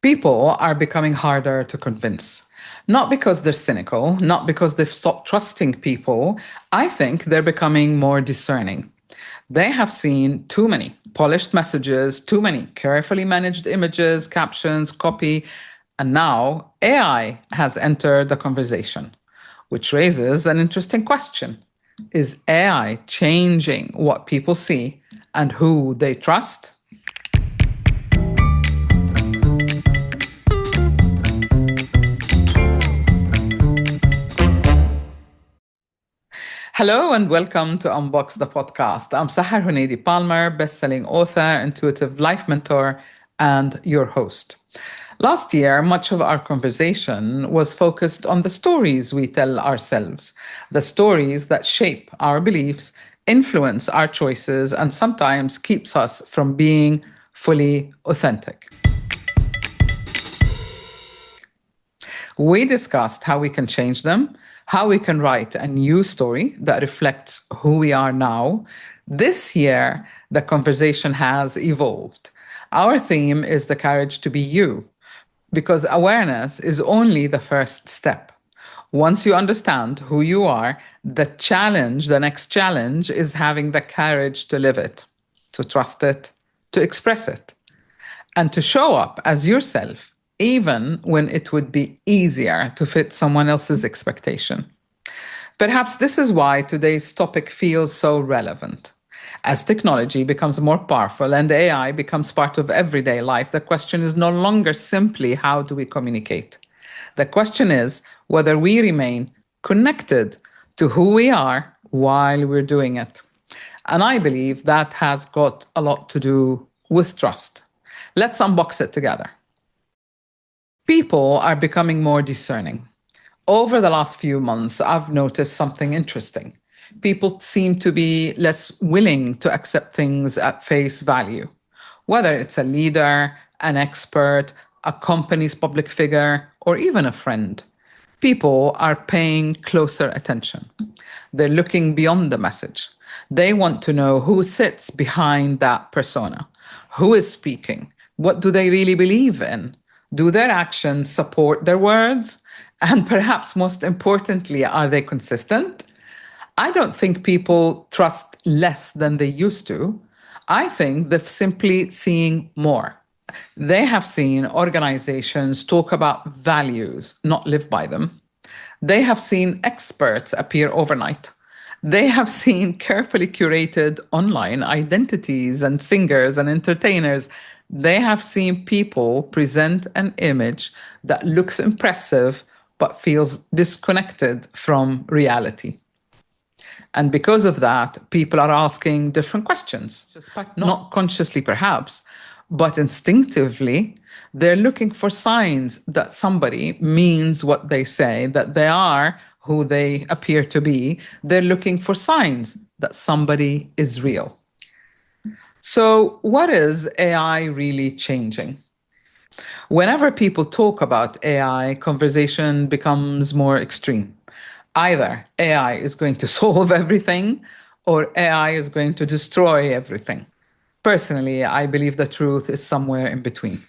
People are becoming harder to convince. Not because they're cynical, not because they've stopped trusting people. I think they're becoming more discerning. They have seen too many polished messages, too many carefully managed images, captions, copy, and now AI has entered the conversation, which raises an interesting question. Is AI changing what people see and who they trust? Hello and welcome to Unbox the Podcast. I'm Sahar Huneidi Palmer, best-selling author, intuitive life mentor, and your host. Last year, much of our conversation was focused on the stories we tell ourselves, the stories that shape our beliefs, influence our choices, and sometimes keeps us from being fully authentic. We discussed how we can change them, how we can write a new story that reflects who we are now. This year, the conversation has evolved. Our theme is the courage to be you, because awareness is only the first step. Once you understand who you are, the next challenge is having the courage to live it, to trust it, to express it, and to show up as yourself even when it would be easier to fit someone else's expectation. Perhaps this is why today's topic feels so relevant. As technology becomes more powerful and AI becomes part of everyday life, the question is no longer simply how do we communicate? The question is whether we remain connected to who we are while we're doing it. And I believe that has got a lot to do with trust. Let's unbox it together. People are becoming more discerning. Over the last few months, I've noticed something interesting. People seem to be less willing to accept things at face value, whether it's a leader, an expert, a company's public figure, or even a friend. People are paying closer attention. They're looking beyond the message. They want to know who sits behind that persona, who is speaking, what do they really believe in? Do their actions support their words? And perhaps most importantly, are they consistent? I don't think people trust less than they used to. I think they've simply seen more. They have seen organizations talk about values, not live by them. They have seen experts appear overnight. They have seen carefully curated online identities and singers and entertainers. They have seen people present an image that looks impressive but feels disconnected from reality. And because of that, people are asking different questions, not consciously perhaps, but instinctively. They're looking for signs that somebody means what they say, that they are who they appear to be. They're looking for signs that somebody is real. So, what is AI really changing? Whenever people talk about AI, conversation becomes more extreme. Either AI is going to solve everything or AI is going to destroy everything. Personally, I believe the truth is somewhere in between.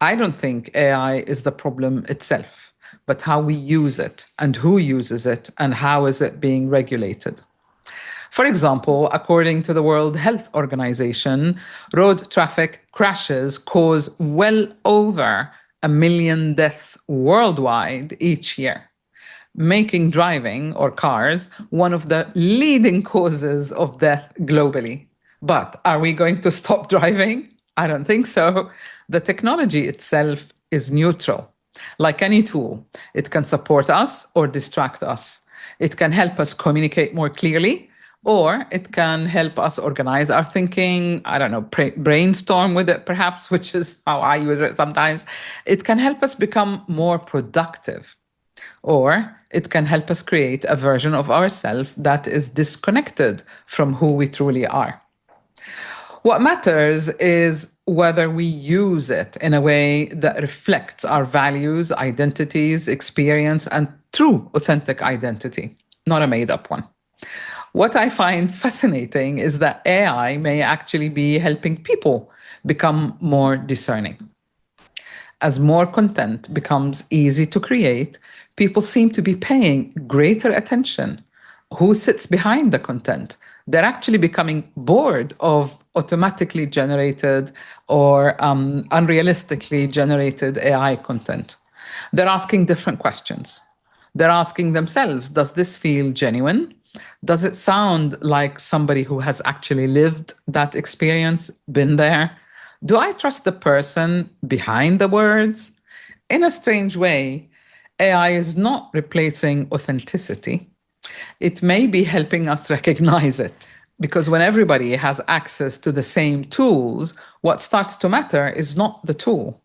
I don't think AI is the problem itself, but how we use it and who uses it and how is it being regulated. For example, according to the World Health Organization, road traffic crashes cause well over 1 million deaths worldwide each year, making driving or cars one of the leading causes of death globally. But are we going to stop driving? I don't think so. The technology itself is neutral. Like any tool, it can support us or distract us. It can help us communicate more clearly, or it can help us organize our thinking, I don't know, brainstorm with it perhaps, which is how I use it sometimes. It can help us become more productive, or it can help us create a version of ourselves that is disconnected from who we truly are. What matters is whether we use it in a way that reflects our values, identities, experience, and true authentic identity, not a made up one. What I find fascinating is that AI may actually be helping people become more discerning. As more content becomes easy to create, people seem to be paying greater attention. Who sits behind the content? They're actually becoming bored of automatically generated or unrealistically generated AI content. They're asking different questions. They're asking themselves, does this feel genuine? Does it sound like somebody who has actually lived that experience, been there? Do I trust the person behind the words? In a strange way, AI is not replacing authenticity. It may be helping us recognize it. Because when everybody has access to the same tools, what starts to matter is not the tool,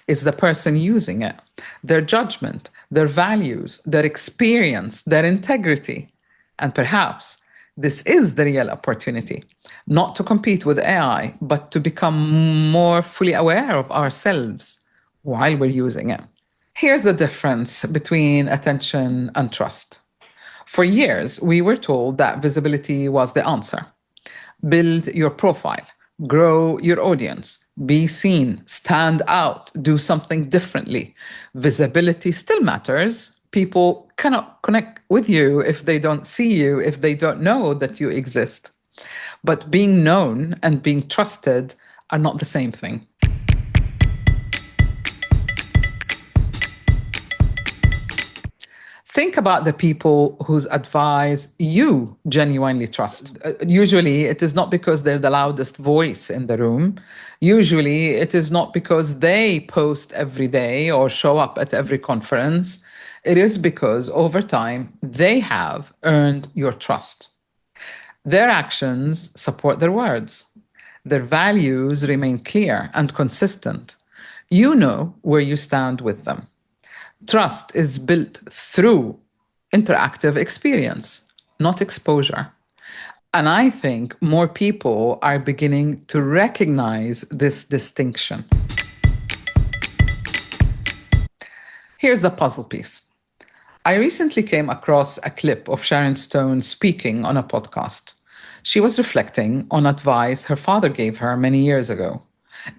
it's the person using it, their judgment, their values, their experience, their integrity. And perhaps this is the real opportunity, not to compete with AI, but to become more fully aware of ourselves while we're using it. Here's the difference between attention and trust. For years, we were told that visibility was the answer. Build your profile, grow your audience, be seen, stand out, do something differently. Visibility still matters. People cannot connect with you if they don't see you, if they don't know that you exist. But being known and being trusted are not the same thing. Think about the people whose advice you genuinely trust. Usually, it is not because they're the loudest voice in the room. Usually, it is not because they post every day or show up at every conference. It is because over time, they have earned your trust. Their actions support their words. Their values remain clear and consistent. You know where you stand with them. Trust is built through interactive experience, not exposure. And I think more people are beginning to recognize this distinction. Here's the puzzle piece. I recently came across a clip of Sharon Stone speaking on a podcast. She was reflecting on advice her father gave her many years ago.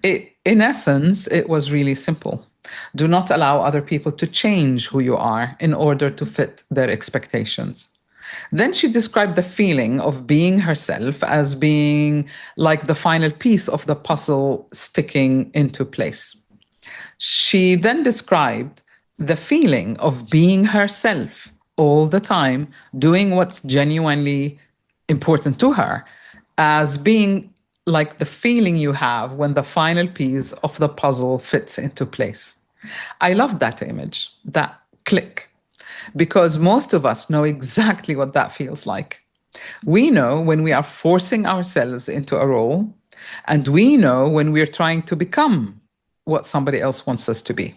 In essence, it was really simple. Do not allow other people to change who you are in order to fit their expectations. Then she described the feeling of being herself as being like the final piece of the puzzle sticking into place. She then described the feeling of being herself all the time, doing what's genuinely important to her, as being like the feeling you have when the final piece of the puzzle fits into place. I love that image, that click, because most of us know exactly what that feels like. We know when we are forcing ourselves into a role, and we know when we're trying to become what somebody else wants us to be.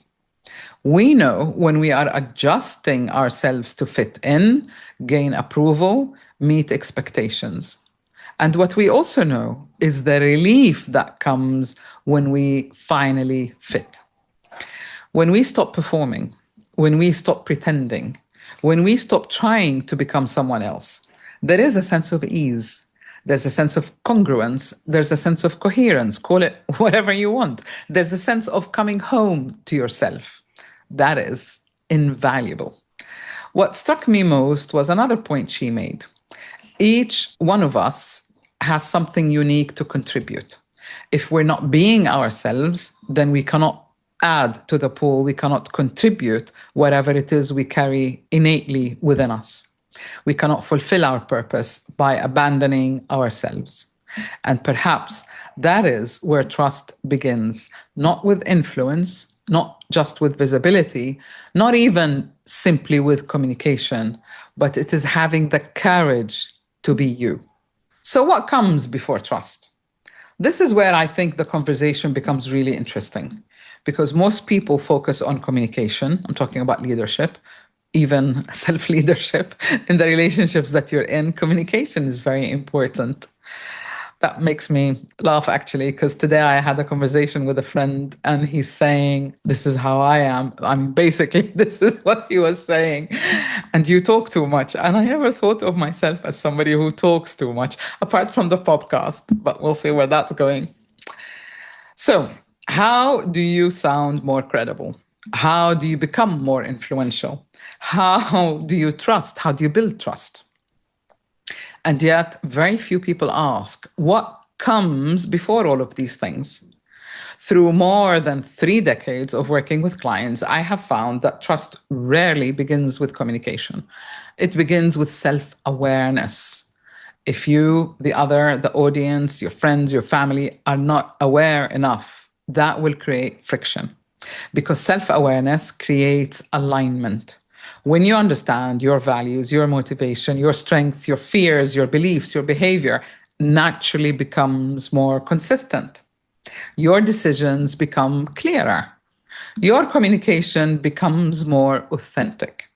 We know when we are adjusting ourselves to fit in, gain approval, meet expectations. And what we also know is the relief that comes when we finally fit. When we stop performing, when we stop pretending, when we stop trying to become someone else, there is a sense of ease. There's a sense of congruence. There's a sense of coherence. Call it whatever you want. There's a sense of coming home to yourself. That is invaluable. What struck me most was another point she made. Each one of us has something unique to contribute. If we're not being ourselves, then we cannot add to the pool, we cannot contribute whatever it is we carry innately within us. We cannot fulfill our purpose by abandoning ourselves. And perhaps that is where trust begins, not with influence, not just with visibility, not even simply with communication, but it is having the courage to be you. So what comes before trust? This is where I think the conversation becomes really interesting, because most people focus on communication. I'm talking about leadership, even self-leadership. In the relationships that you're in, communication is very important. That makes me laugh, actually, because today I had a conversation with a friend and he's saying, this is how I am. I'm basically, this is what he was saying. And you talk too much. And I never thought of myself as somebody who talks too much, apart from the podcast, but we'll see where that's going. So How do you sound more credible? How do you become more influential? How do you trust? How do you build trust? And yet, very few people ask what comes before all of these things. Through more than 3 decades of working with clients, I have found that trust rarely begins with communication. It begins with self awareness. If you, the other, the audience, your friends, your family are not aware enough, that will create friction because self awareness creates alignment. When you understand your values, your motivation, your strength, your fears, your beliefs, your behavior naturally becomes more consistent. Your decisions become clearer. Your communication becomes more authentic.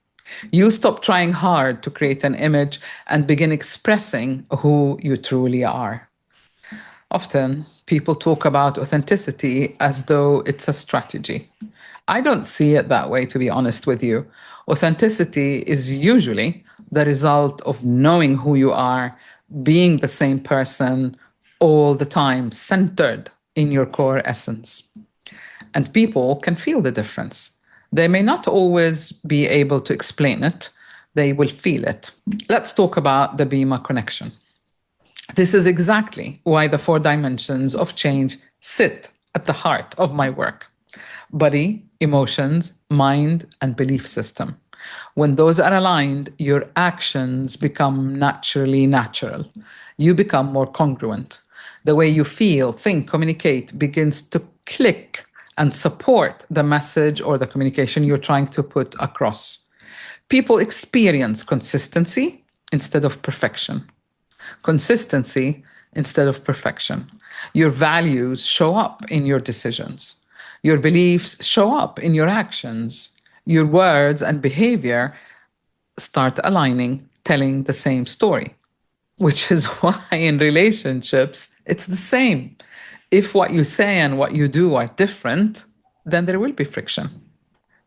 You stop trying hard to create an image and begin expressing who you truly are. Often, people talk about authenticity as though it's a strategy. I don't see it that way, to be honest with you. Authenticity is usually the result of knowing who you are, being the same person all the time, centered in your core essence. And people can feel the difference. They may not always be able to explain it, they will feel it. Let's talk about the BEMA connection. This is exactly why the 4 dimensions of change sit at the heart of my work: body, emotions, mind, and belief system. When those are aligned, your actions become naturally natural. You become more congruent. The way you feel, think, communicate begins to click and support the message or the communication you're trying to put across. People experience consistency instead of perfection. Consistency instead of perfection. Your values show up in your decisions. Your beliefs show up in your actions. Your words and behavior start aligning, telling the same story, which is why in relationships, it's the same. If what you say and what you do are different, then there will be friction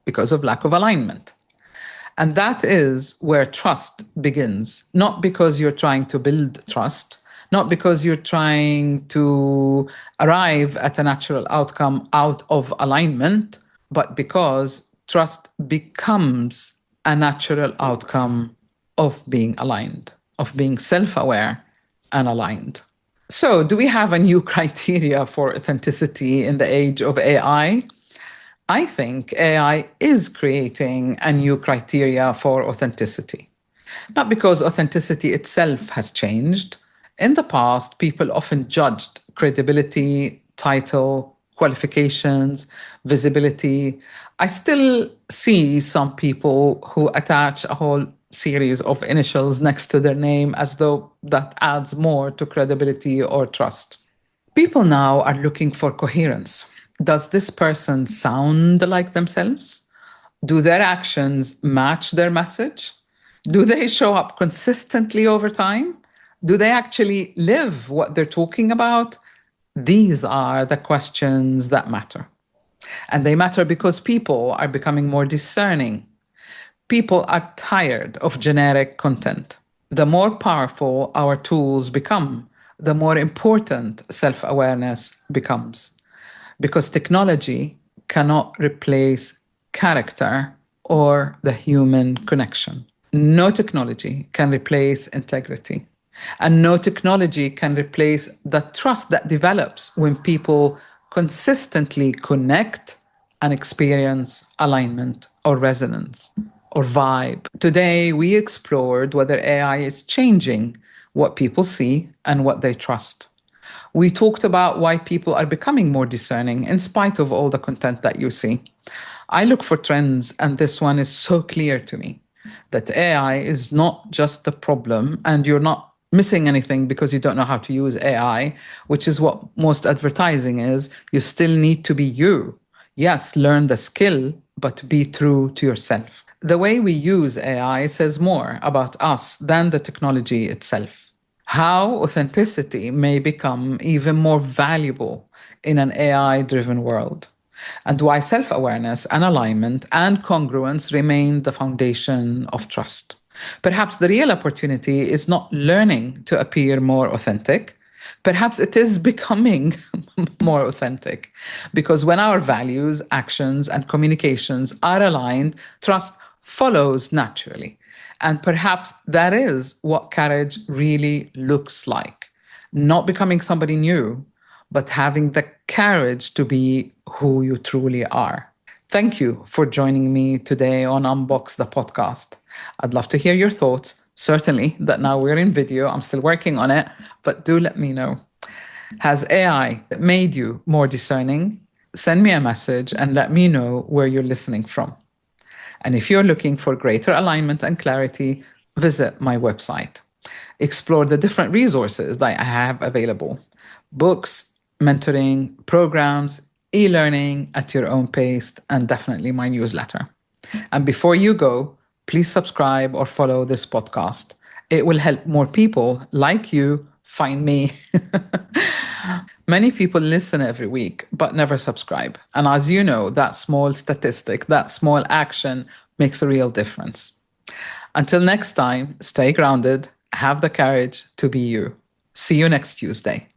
because of lack of alignment. And that is where trust begins, not because you're trying to build trust, not because you're trying to arrive at a natural outcome out of alignment, but because trust becomes a natural outcome of being aligned, of being self aware and aligned. So, do we have a new criteria for authenticity in the age of AI? I think AI is creating a new criteria for authenticity. Not because authenticity itself has changed. In the past, people often judged credibility, title, qualifications, visibility. I still see some people who attach a whole series of initials next to their name as though that adds more to credibility or trust. People now are looking for coherence. Does this person sound like themselves? Do their actions match their message? Do they show up consistently over time? Do they actually live what they're talking about? These are the questions that matter. And they matter because people are becoming more discerning. People are tired of generic content. The more powerful our tools become, the more important self awareness becomes. Because technology cannot replace character or the human connection. No technology can replace integrity. And no technology can replace the trust that develops when people consistently connect and experience alignment or resonance or vibe. Today, we explored whether AI is changing what people see and what they trust. We talked about why people are becoming more discerning in spite of all the content that you see. I look for trends, and this one is so clear to me that AI is not just the problem, and you're not missing anything because you don't know how to use AI, which is what most advertising is. You still need to be you. Yes, learn the skill, but be true to yourself. The way we use AI says more about us than the technology itself. How authenticity may become even more valuable in an AI driven world, and why self awareness and alignment and congruence remain the foundation of trust. Perhaps the real opportunity is not learning to appear more authentic. Perhaps it is becoming more authentic. Because when our values, actions, and communications are aligned, trust follows naturally. And perhaps that is what courage really looks like. Not becoming somebody new, but having the courage to be who you truly are. Thank you for joining me today on Unbox the Podcast. I'd love to hear your thoughts. Certainly, that now we're in video, I'm still working on it, but do let me know. Has AI made you more discerning? Send me a message and let me know where you're listening from. And if you're looking for greater alignment and clarity, visit my website. Explore the different resources that I have available: books, mentoring, programs, e-learning at your own pace, and definitely my newsletter. And before you go, please subscribe or follow this podcast. It will help more people like you find me. Many people listen every week, but never subscribe. And as you know, that small statistic, that small action makes a real difference. Until next time, stay grounded, have the courage to be you. See you next Tuesday.